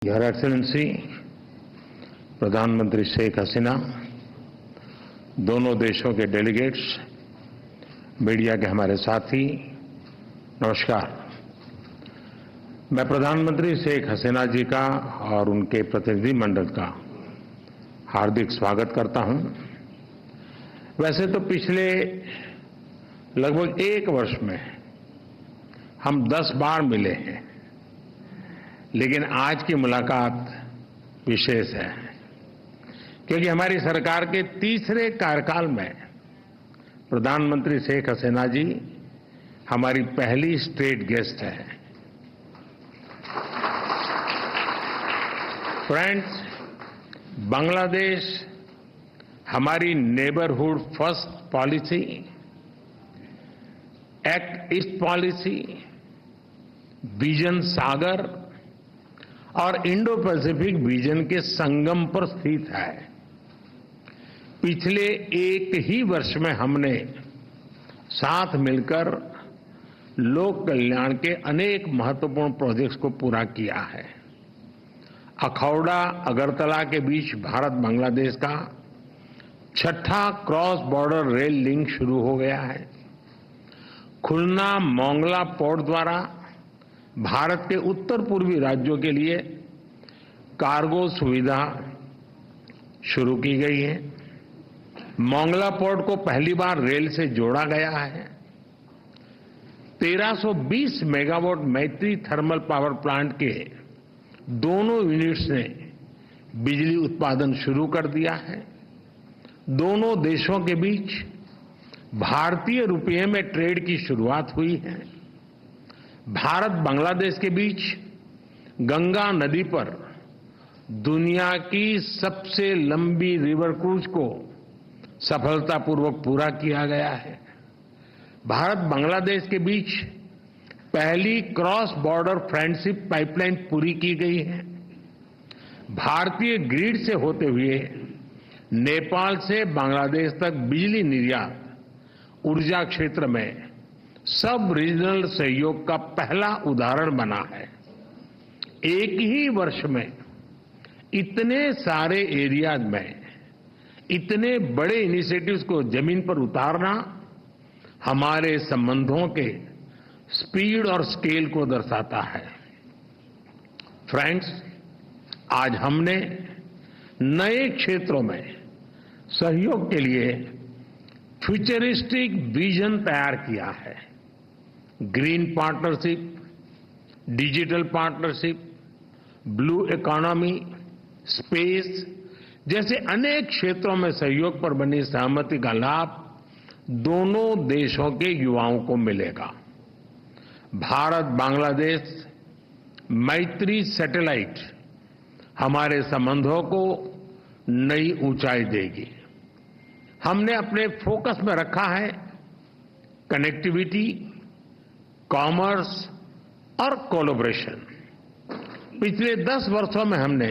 Your excellency प्रधानमंत्री शेख हसीना, दोनों देशों के डेलीगेट्स, मीडिया के हमारे साथी, नमस्कार। मैं प्रधानमंत्री शेख हसीना जी का और उनके प्रतिनिधिमंडल का हार्दिक स्वागत करता हूं। वैसे तो पिछले लगभग 1 वर्ष में हम 10 बार मिले हैं, लेकिन आज की मुलाकात विशेष है क्योंकि हमारी सरकार के तीसरे कार्यकाल में प्रधानमंत्री शेख हसीना जी हमारी पहली स्टेट गेस्ट है। फ्रेंड्स, बांग्लादेश हमारी neighbourhood first policy, act east policy, vision Sagar और इंडो पैसिफिक विजन के संगम पर स्थित है। पिछले 1 ही वर्ष में हमने साथ मिलकर लोक कल्याण के अनेक महत्वपूर्ण प्रोजेक्ट्स को पूरा किया है। अखौड़ा अगरतला के बीच भारत बांग्लादेश का 6ठा क्रॉस बॉर्डर रेल लिंक शुरू हो गया है। खुलना मोंगला पोर्ट द्वारा भारत के उत्तर पूर्वी राज्यों के लिए कार्गो सुविधा शुरू की गई है। मोंगला पोर्ट को पहली बार रेल से जोड़ा गया है। 1320 मेगावाट मैत्री थर्मल पावर प्लांट के दोनों यूनिट्स ने बिजली उत्पादन शुरू कर दिया है। दोनों देशों के बीच भारतीय रुपये में ट्रेड की शुरुआत हुई है। भारत बांग्लादेश के बीच गंगा नदी पर दुनिया की सबसे लंबी रिवर क्रूज को सफलतापूर्वक पूरा किया गया है। भारत बांग्लादेश के बीच पहली क्रॉस बॉर्डर फ्रेंडशिप पाइपलाइन पूरी की गई है। भारतीय ग्रिड से होते हुए नेपाल से बांग्लादेश तक बिजली निर्यात ऊर्जा क्षेत्र में सब रीजनल सहयोग का पहला उदाहरण बना है। एक ही वर्ष में इतने सारे एरियाज में इतने बड़े इनिशिएटिव्स को जमीन पर उतारना हमारे संबंधों के स्पीड और स्केल को दर्शाता है। फ्रेंड्स, आज हमने नए क्षेत्रों में सहयोग के लिए फ्यूचरिस्टिक विजन तैयार किया है। Green partnership, digital partnership, blue economy, space जैसे अनेक क्षेत्रों में सहयोग पर बनी सहमति का लाभ दोनों देशों के युवाओं को मिलेगा। भारत बांग्लादेश मैत्री सैटेलाइट हमारे संबंधों को नई ऊंचाई देगी। हमने अपने फोकस में रखा है कनेक्टिविटी, कॉमर्स और कोलैबोरेशन। पिछले 10 वर्षों में हमने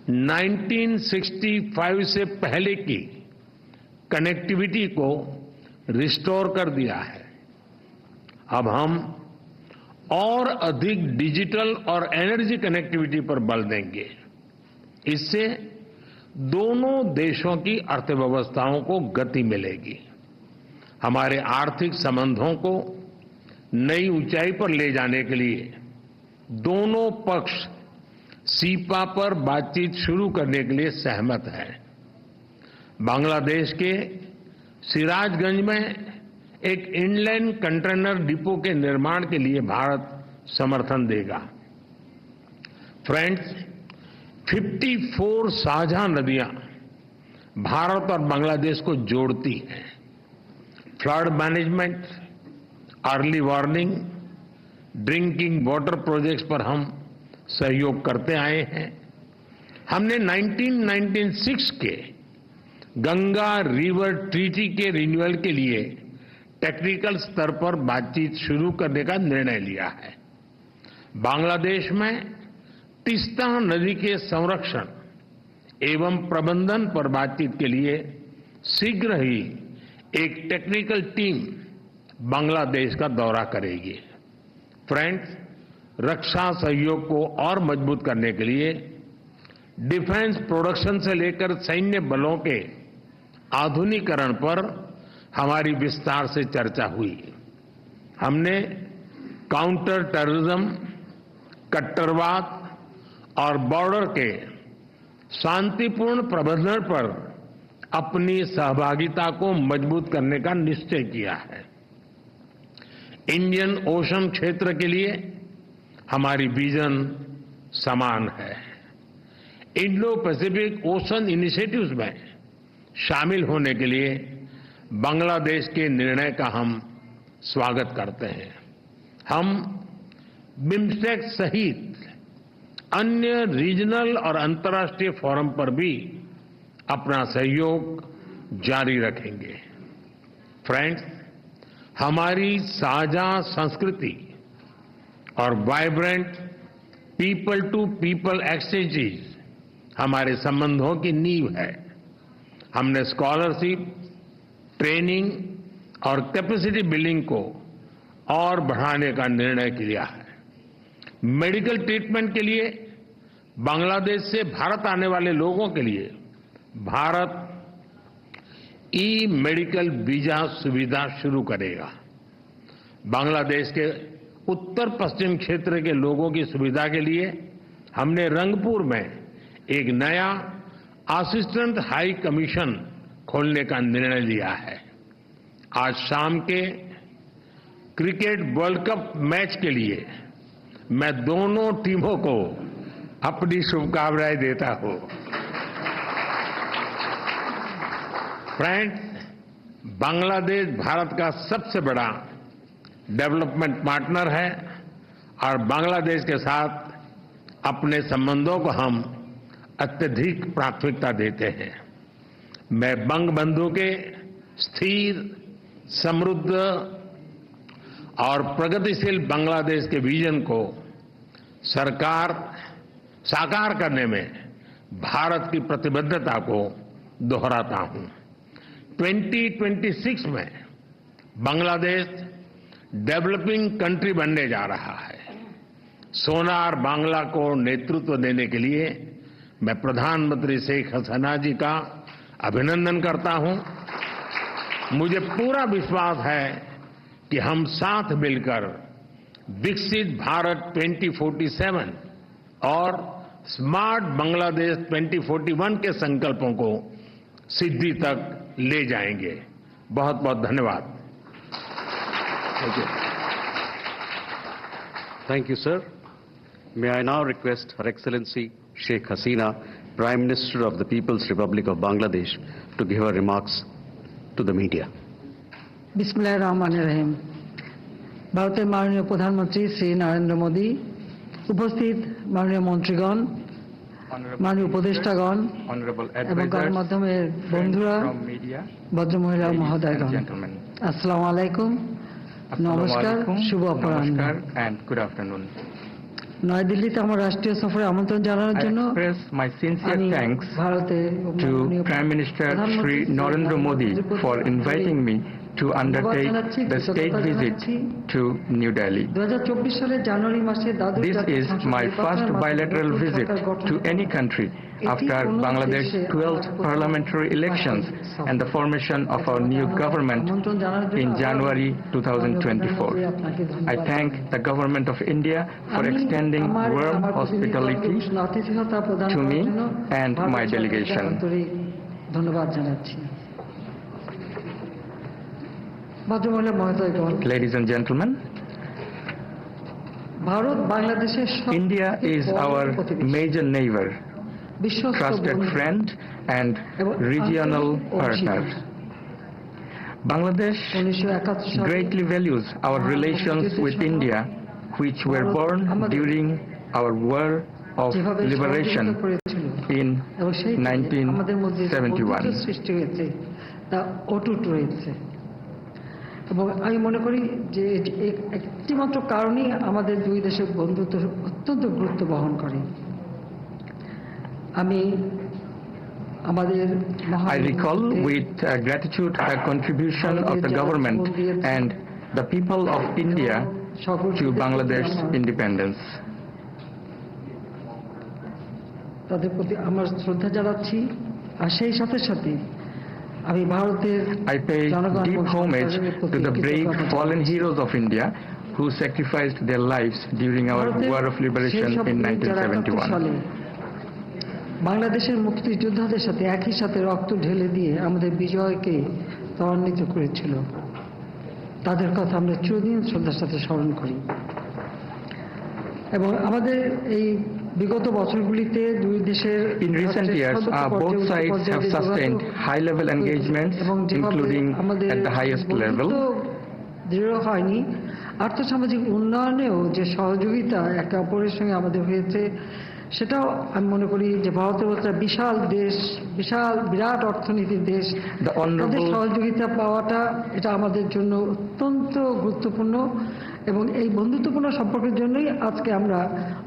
1965 से पहले की कनेक्टिविटी को रिस्टोर कर दिया है। अब हम और अधिक डिजिटल और एनर्जी कनेक्टिविटी पर बल देंगे। इससे दोनों देशों की अर्थव्यवस्थाओं को गति मिलेगी। हमारे आर्थिक संबंधों को नई ऊंचाई पर ले जाने के लिए दोनों पक्ष सीपा पर बातचीत शुरू करने के लिए सहमत हैं। बांग्लादेश के सिराजगंज में एक इनलैंड कंटेनर डिपो के निर्माण के लिए भारत समर्थन देगा। फ्रेंड्स, 54 साझा नदियां भारत और बांग्लादेश को जोड़ती हैं। Flood management, early warning, drinking water projects पर हम सहयोग करते आए हैं। हमने 1996 के गंगा रिवर ट्रीटी के रिन्यूअल के लिए टेक्निकल स्तर पर बातचीत शुरू करने का निर्णय लिया है। बांग्लादेश में तीस्ता नदी के संरक्षण एवं प्रबंधन पर बातचीत के लिए शीघ्र ही एक टेक्निकल टीम बांग्लादेश का दौरा करेगी। फ्रेंड्स, रक्षा सहयोग को और मजबूत करने के लिए डिफेंस प्रोडक्शन से लेकर सैन्य बलों के आधुनिकीकरण पर हमारी विस्तार से चर्चा हुई। हमने काउंटर टेररिज्म, कट्टरवाद और बॉर्डर के शांतिपूर्ण प्रबंधन पर अपनी सहभागिता को मजबूत करने का निश्चय किया है। इंडियन ओशन क्षेत्र के लिए हमारी विजन समान है। इंडो पैसिफिक ओशन इनिशिएटिव्स में शामिल होने के लिए बांग्लादेश के निर्णय का हम स्वागत करते हैं। हम बिम्स्टेक सहित अन्य रीजनल और अंतर्राष्ट्रीय फोरम पर भी अपना सहयोग जारी रखेंगे। फ्रेंड्स, हमारी साझा संस्कृति और vibrant people to people exchanges हमारे संबंधों की नींव है। हमने स्कॉलरशिप, ट्रेनिंग और कैपेसिटी बिल्डिंग को और बढ़ाने का निर्णय लिया है। मेडिकल ट्रीटमेंट के लिए बांग्लादेश से भारत आने वाले लोगों के लिए भारत ई मेडिकल वीजा सुविधा शुरू करेगा। बांग्लादेश के उत्तर पश्चिम क्षेत्र के लोगों की सुविधा के लिए हमने रंगपुर में एक नया असिस्टेंट हाई कमीशन खोलने का निर्णय लिया है। आज शाम के क्रिकेट वर्ल्ड कप मैच के लिए मैं दोनों टीमों को अपनी शुभकामनाएं देता हूं। फ्रेंड्स, बांग्लादेश भारत का सबसे बड़ा डेवलपमेंट पार्टनर है और बांग्लादेश के साथ अपने संबंधों को हम अत्यधिक प्राथमिकता देते हैं। मैं बंगबंधु के स्थिर, समृद्ध और प्रगतिशील बांग्लादेश के विजन को साकार करने में भारत की प्रतिबद्धता को दोहराता हूं। 2026 में बांग्लादेश डेवलपिंग कंट्री बनने जा रहा है। सोनार बांग्ला को नेतृत्व देने के लिए मैं प्रधानमंत्री शेख हसीना जी का अभिनंदन करता हूं। मुझे पूरा विश्वास है कि हम साथ मिलकर विकसित भारत 2047 और स्मार्ट बांग्लादेश 2041 के संकल्पों को सिद्धि तक ले जाएंगे। बहुत बहुत धन्यवाद। Thank you, sir. May I now request Her Excellency Sheikh Hasina, Prime Minister of the People's Republic of Bangladesh, to give her remarks to the media. বিসমিল্লাহিররহমানিররহিম। ভারতের মাননীয় প্রধানমন্ত্রী শ্রী নরেন্দ্র মোদী, উপস্থিত মাননীয় মন্ত্রীগণ, মাননীয় উপদেষ্টাগণ এবং গণমাধ্যমের বন্ধুরা, ভদ্রমহিলা ও মহোদয়গণ, আসসালামু আলাইকুম, নমস্কার, শুভ অপরাহ্ন। নয়াদিল্লিতে আমার রাষ্ট্রীয় সফরে আমন্ত্রণ জানানোর জন্য ভারতের Prime Minister Shri Narendra Modi for inviting me to undertake the state visit to New Delhi. 2024 সালের জানুয়ারি মাসে This is my first bilateral visit to any country after Bangladesh's 12th parliamentary elections and the formation of our new government in January 2024. I thank the government of India for extending warm hospitality to me and my delegation. ধন্যবাদ জানাচ্ছি। ভদ্রমহিলা মহোদয়গণ, Ladies and gentlemen, Bharat বাংলাদেশের India is our major neighbor, trusted friend and regional partner. Bangladesh greatly values our relations with India, which were born during our war of liberation in 1971. সৃষ্টি হয়েছে, তা অটুট রয়েছে এবং আমি মনে করি যে একটি মাত্র কারণই আমাদের দুই দেশের বন্ধুত্ব অত্যন্ত গুরুত্ব বহন করে। আমি আমাদের I recall with gratitude the contribution of the government and the people of India to Bangladesh's independence. তাদের প্রতি আমার শ্রদ্ধা জানাচ্ছি আর সেই সাথে সাথে আমি ভারতের I pay deep homage to the brave fallen heroes of India who sacrificed their lives during our War of Liberation in 1971. বাংলাদেশের মুক্তিযোদ্ধাদের সাথে একই সাথে রক্ত ঢেলে দিয়ে আমাদের বিজয়কে ত্বরান্বিত করেছিল, তাদের কথা আমরা চিরদিন শ্রদ্ধার সাথে স্মরণ করি। এবং আমাদের এই বিগত বছরগুলিতে দুই দেশের In recent years, both sides have sustained high-level engagements, including at the highest level. দৃঢ় হয়নি, আর্থসামাজিক উন্নয়নেও যে সহযোগিতা একে অপরের সঙ্গে আমাদের হয়েছে, সেটাও আমি মনে করি যে ভারতের মতো একটা বিশাল দেশ, বিরাট অর্থনীতির দেশ, তাদের সহযোগিতা পাওয়াটা এটা আমাদের জন্য অত্যন্ত গুরুত্বপূর্ণ। এবং এই বন্ধুত্বপূর্ণ সম্পর্কের জন্যই আজকে আমরা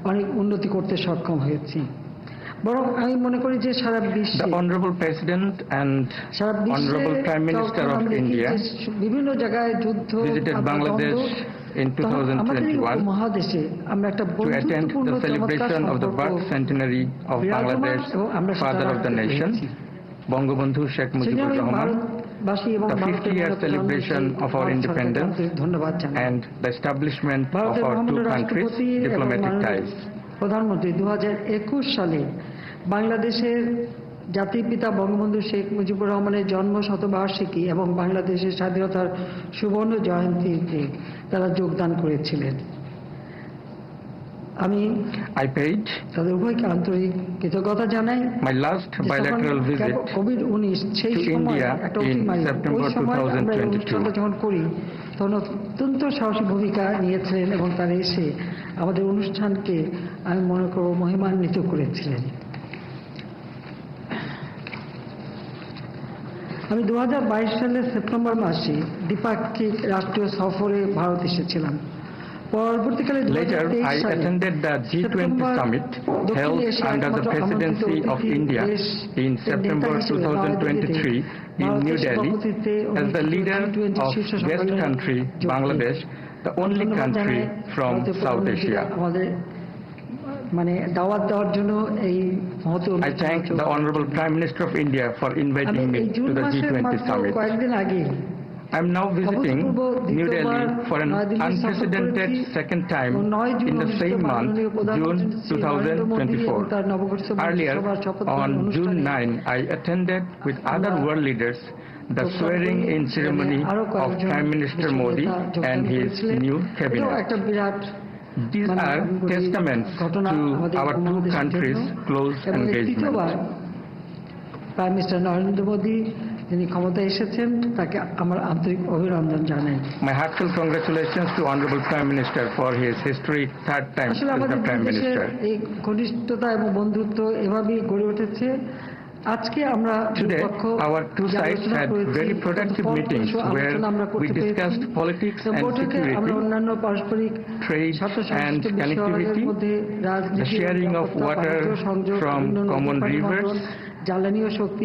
অনেক উন্নতি করতে সক্ষম হয়েছি। বরং আমি মনে করি যে সারা বিশ্বে The Honorable President and Honorable Prime Minister of India বিভিন্ন জায়গায় যুদ্ধ visited Bangladesh in 2021 মহাদেশে আমরা একটা to attend the celebration of the birth centenary of Bangladesh, father of the nation, Bangabandhu Sheikh Mujibur Rahman, the 50-year celebration of our independence, and the establishment of our two countries' diplomatic ties. প্রধানমন্ত্রী 2021 সালে বাংলাদেশের জাতির পিতা বঙ্গবন্ধু শেখ মুজিবুর রহমানের জন্ম শতবার্ষিকী এবং বাংলাদেশের স্বাধীনতার সুবর্ণ জয়ন্তীতে তারা যোগদান করেছিলেন। আমি তাদের উভয়কে আন্তরিক কৃতজ্ঞতা জানাই। My last bilateral visit COVID-19 সেই সময় একটা September 2022 যখন করি তখন অত্যন্ত সাহসী ভূমিকা নিয়েছিলেন এবং তারা এসে আমাদের অনুষ্ঠানকে আমি মনে করব মহিমান্বিত করেছিলেন। আমি 2022 সালের সেপ্টেম্বর মাসে দ্বিপাক্ষিক রাষ্ট্রীয় সফরে ভারত এসেছিলাম। Later, I attended the G20 summit held under the presidency of India in September 2023 in New Delhi as the leader of guest country Bangladesh, the only country from South Asia. I thank the Honorable Prime Minister of India for inviting me to the G20 summit. I am now visiting New Delhi for an unprecedented second time in the same month, June 2024. Earlier, on June 9, I attended with other world leaders the swearing-in ceremony of Prime Minister Modi and his new cabinet. These are testaments to our two countries' close engagement. Prime Minister Narendra Modi যিনি ক্ষমতায় এসেছেন তাকে আমার আন্তরিক অভিনন্দন জানাই। My heartfelt congratulations to Honorable Prime Minister for his historic third time as the Prime Minister. এই ঘনিষ্ঠতা এবং বন্ধুত্ব এভাবেই গড়ে উঠেছে। আজকে আমরা Today, our two sides had very productive meetings where we discussed politics and security, trade and connectivity, the sharing of water from common rivers,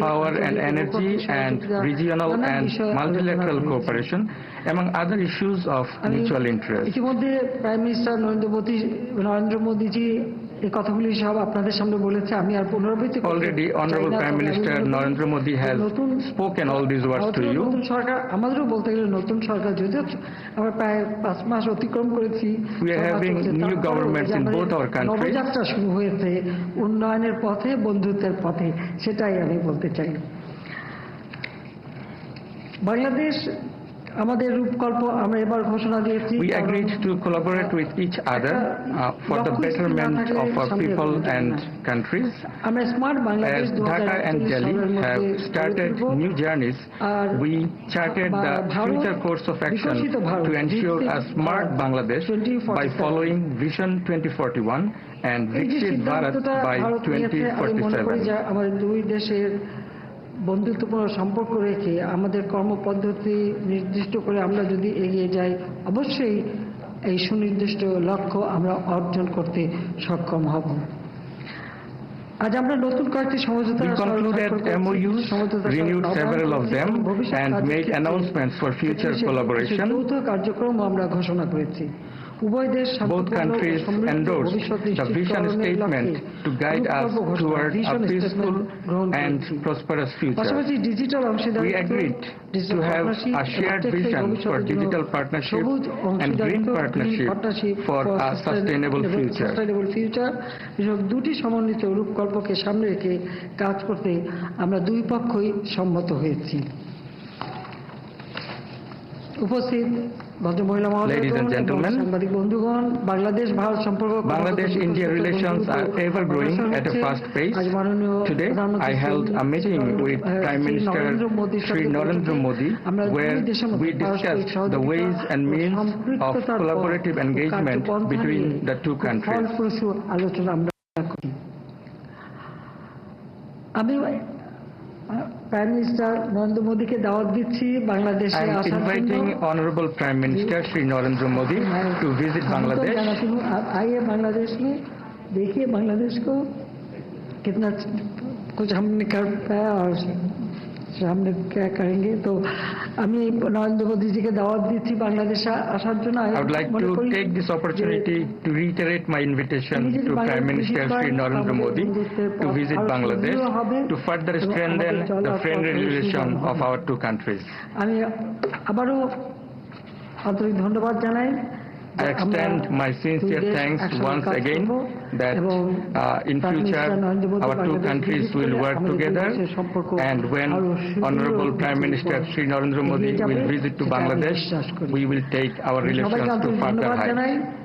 power and energy, and regional and multilateral cooperation, among other issues of mutual interest. ইতিমধ্যে prime minister Narendra মোদীজি এই কথাগুলি সব আপনাদের সামনে বলেছে, আমি আর পুনরাবৃত্তি করতে চাই না। Already, Honorable Prime Minister Narendra Modi has spoken all these words to you. নতুন সরকার, আমাদেরও বলতে গেলে নতুন সরকার, যদিও আমরা প্রায় 5 মাস অতিক্রম করেছি। We are having new governments in both our countries. Nabajatra শুরু হয়েছে উন্নয়নের পথে, বন্ধুত্বের পথে, সেটাই আমি বলতে চাই। বাংলাদেশ আমাদের রূপকল্প আমরা এবার ঘোষণা দিয়েছি। We agreed to collaborate with each other for the betterment of our people and countries. আমরা smart Bangladesh As Dhaka and Delhi have started new journeys, we charted the future course of action to ensure a smart Bangladesh by following Vision 2041 and Viksit Bharat by 2047. আমাদের দুই দেশের বন্ধুত্বপূর্ণ সম্পর্ক রেখে আমাদের কর্মপদ্ধতি নির্দিষ্ট করে আমরা যদি এগিয়ে যাই, অবশ্যই এই সুনির্দিষ্ট লক্ষ্য আমরা অর্জন করতে সক্ষম হব। আজ আমরা নতুন কয়েকটি সমঝোতা concluded MOUs, renewed several of them, and made announcements for future collaboration. যৌথ কার্যক্রম আমরা ঘোষণা করেছি। উভয় দেশ Both শান্তিপূর্ণ ও countries সমৃদ্ধ endorsed ভবিষ্যৎ the vision নিশ্চিতকরণের statement লক্ষ্যে to guide us রূপকল্প ঘোষণা, toward a vision peaceful statement গ্রহণ and করেছি। prosperous future. পাশাপাশি ডিজিটাল We অংশীদারিত্ব, agreed digital to have partnership a এবং shared টেকসই vision for ভবিষ্যতের জন্য digital partnership সবুজ and green অংশীদারিত্ব, partnership for a sustainable future. এসব দুটি সমন্বিত রূপকল্পকে সামনে রেখে কাজ করতে আমরা দুই পক্ষই সম্মত হয়েছি। উপস্থিত ভদ্র মহিলা Ladies and মহোদয়গণ এবং gentlemen, সাংবাদিক বন্ধুগণ, বাংলাদেশ ভারত সম্পর্ক Bangladesh-India relations are ever growing at a fast pace. Today, I held a meeting with Prime Minister Shri Narendra Modi, where we discussed the ways and means of collaborative engagement between the two countries. ফলপ্রসূ আলোচনা আমরা করি। আমি prime minister Narendra মোদীকে দাওয়াত দিচ্ছি বাংলাদেশে I am আসার জন্য। inviting Honorable Prime Minister Shri Narendra Modi to visit Bangladesh. आप आइए बांग्लादेश में, देखिए बांग्लादेश को कितना कुछ हमने कर पाया और सामने क्या करेंगे। तो আমি নরেন্দ্র মোদীজিকে দাওয়াত দিচ্ছি বাংলাদেশে আসার জন্য। I would like to take this opportunity to reiterate my invitation to Prime Minister Shri Narendra Modi to visit Bangladesh to further strengthen the friendly relation of our two countries. আমি আবারও আন্তরিক ধন্যবাদ জানাই। I extend my sincere thanks once again that in future our two countries will work together, and when Honorable Prime Minister Shri Narendra Modi will visit to Bangladesh, we will take our relations to further heights.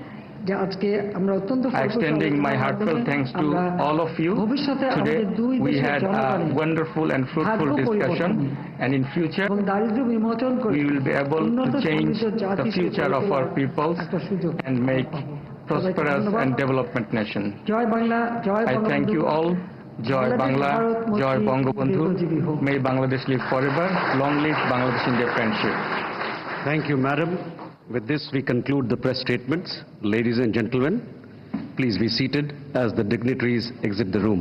Extending my heartfelt thanks to all of you. Today we had a wonderful and fruitful discussion, and in future we will be able to change the future of our peoples and make prosperous and development nation. I thank you all. Joy Bangla, Joy Bangabandhu. May Bangladesh live forever. Long live Bangladesh-India friendship. Thank you, Madam. With this, we conclude the press statements. Ladies and gentlemen, please be seated as the dignitaries exit the room.